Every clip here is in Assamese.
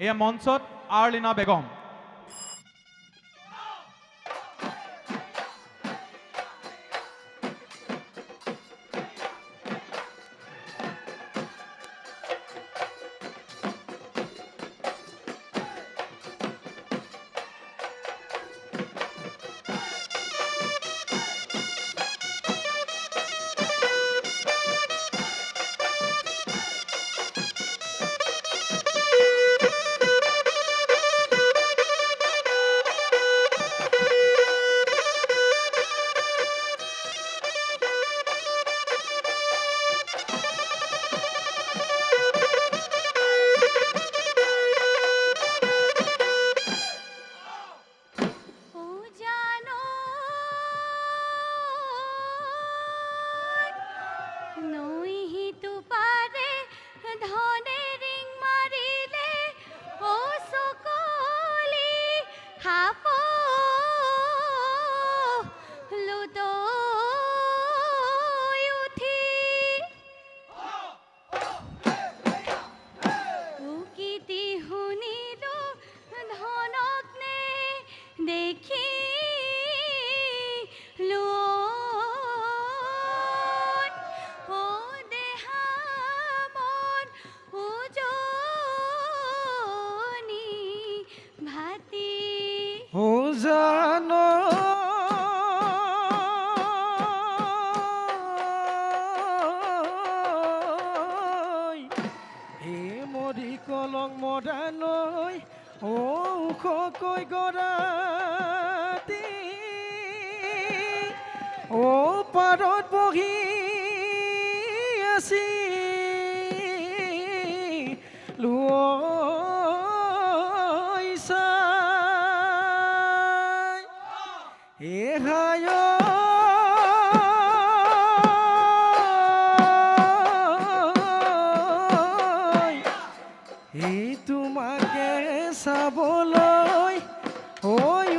এয়া মঞ্চত আৰ্লিনা বেগম। কলং মদালৈ ওখকৈ গৰাতি পাৰত বহি আছি লৈ চাই এহায় তোমাকে চাবলৈ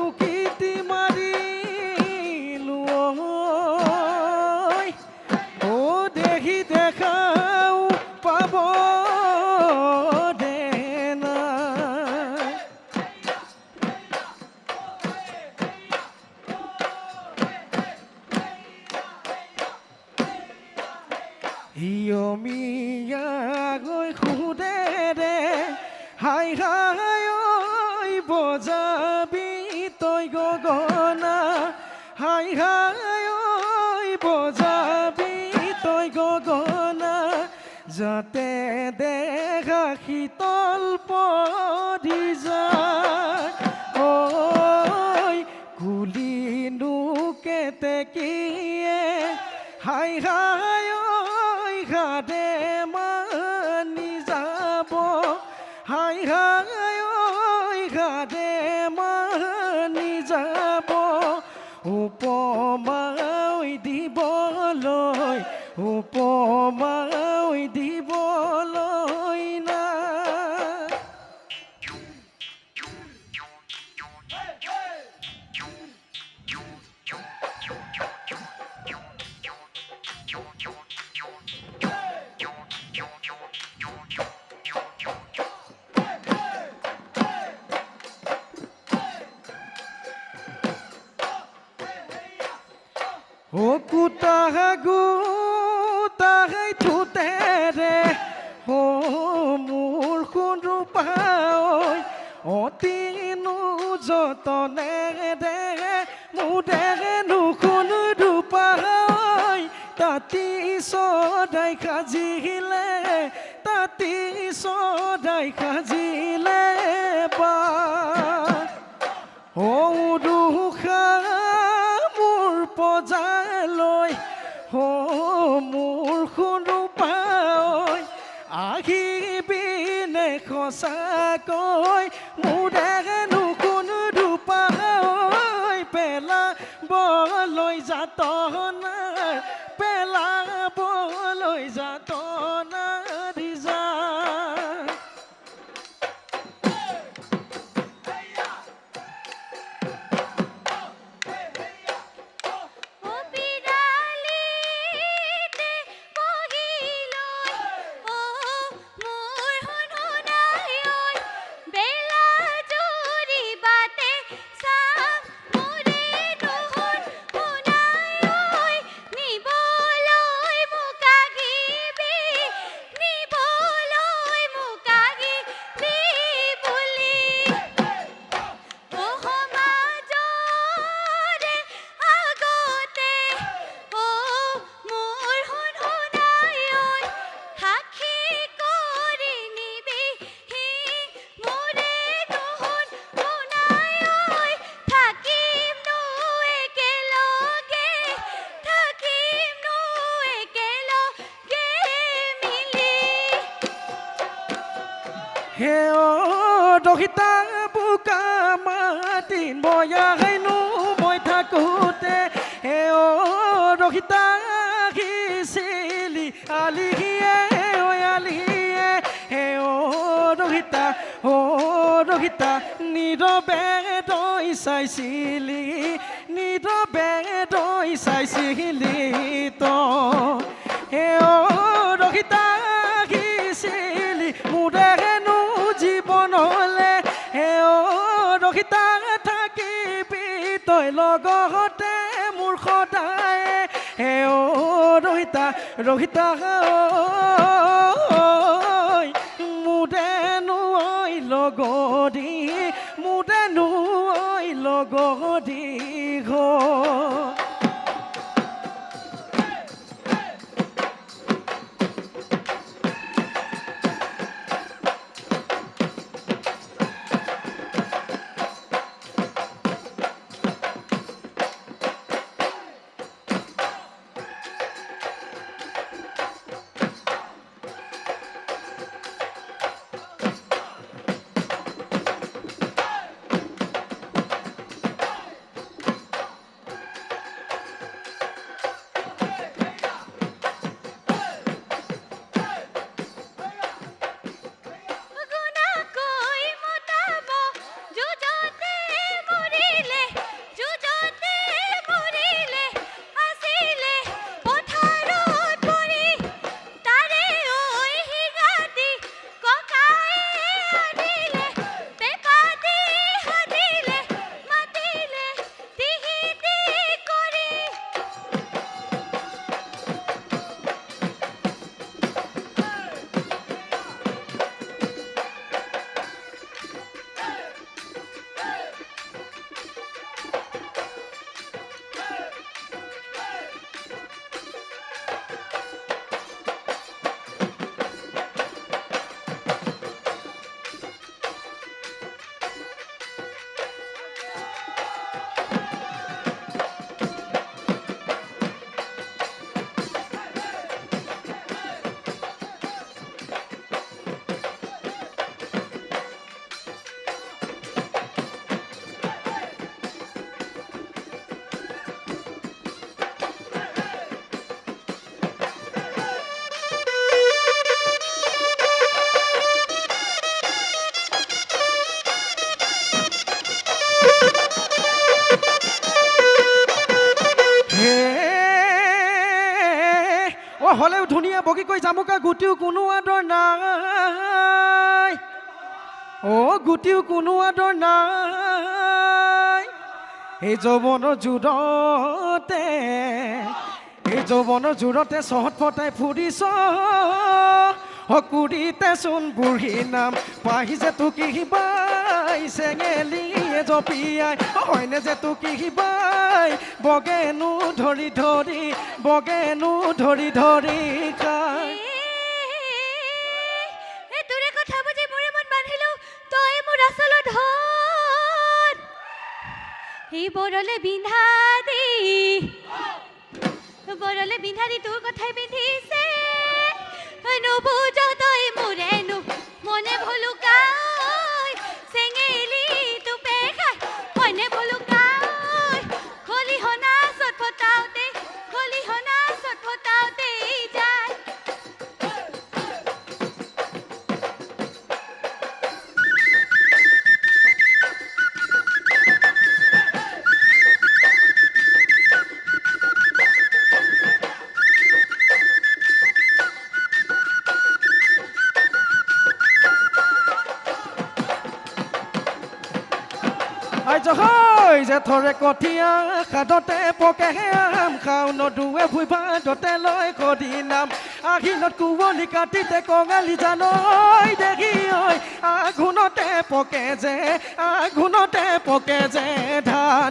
উকিতি মাৰিলো দেখি দেখাও পাব দেনা হিয়মিয়া গৈ সুদে ৰে হাই হাই ঐ বজাবি তই গগনা হাই হাই ঐ বজাবি তই গগনা যাতে দেখা শীতল পৰি যায় ঐ কুলিনো কেতেকীয়ে হাই হাই ঐ ঘাটে মানি যাব হাই হাই ঐ ঘাটে মানি যাব উপমাই দিবলৈ না কুটাহাই ঠোঁটেৰে মোৰ সোণ পাই অতিনো যতনেৰে মোৰে নুশুন ৰূপাই তাতি সদাই সাজিলে বা দুখা মোৰ পজালৈ মোৰ সোণ পাই আহিবিনে সঁচাকৈ মোৰে নুশুন ৰূপাই পেলাবলৈ যাতনা দি যা ৰহিতা বোকা মাটিন বয়াইনো মই থাকোঁতে অ ৰহিতা আহিছিলি আলিহিয়ে আলিহিয়ে অ ৰহিতা নীৰৱে ৰৈ চাইছিলি নীৰৱে ৰৈ চাইছিলি তই অ ৰহিতা আহিছিলি মোৰে হেনো জীৱনলে অ ৰহিতা থাকিবি তই লগতে মোৰ সদায় অ ৰহিতা ৰহিতা মোৰেনো লগদি মোৰেনো লগদি হলেও ধুনীয়া বগী কৈ জামুকা গুটিও কোনো আদৰ নাই গুটিও কোনো আদৰ নাই এই যৌৱনৰ জোৰতে চহত ফটাই ফুৰিছ কুৰিতে চোন বুঢ়ী নাম পাহি যে তোক বাই চেঙেলিয়ে জপিয়াই হয়নে যে তোক বাই বগেনো ধৰি খাই তোৰে কথা বুজি মোৰ মন বান্ধিলো তই মোৰ আচল ধন এই বৰলে বিন্ধা দি তোৰ কথাই পিন্ধিছে নুবুজ তই মোৰেনো মনে ভলুকাই চেঙেলি তোপে খাই মনে ভলুকাই খলিহনা চটফটাওতে যায় যে থৰে কঠীয়া খাদতে পকে আম খাওঁ নদুৱে ভুই ভাদতে লৈ কদি নাম আহিনত কুঁৱলী কাটিতে কঙালী জানৈ দেখি ঐ আঘোণতে পকে যে ধান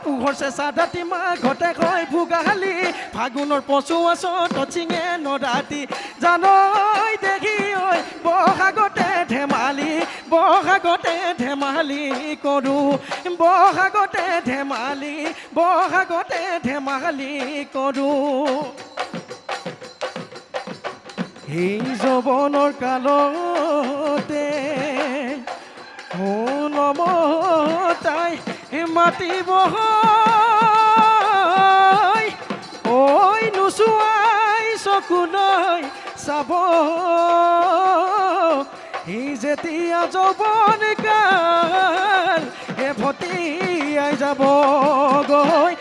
পোহৰ চেঁচা দাঁতি মাঘতে হয় ভোগালী ফাগুনৰ পচুৱা চত চিঙে নৰাতি জানৈ দেখি ঐ বহাগতে ধেমালি কৰোঁ বহাগতে ধেমালি কৰোঁ এই যৌৱনৰ কালতে মমতাই মাতিব ঐ নোচোৱাই চকুলৈ চাব সি যেতিয়া যৌৱন কাল ভটিয়াই যাব গৈ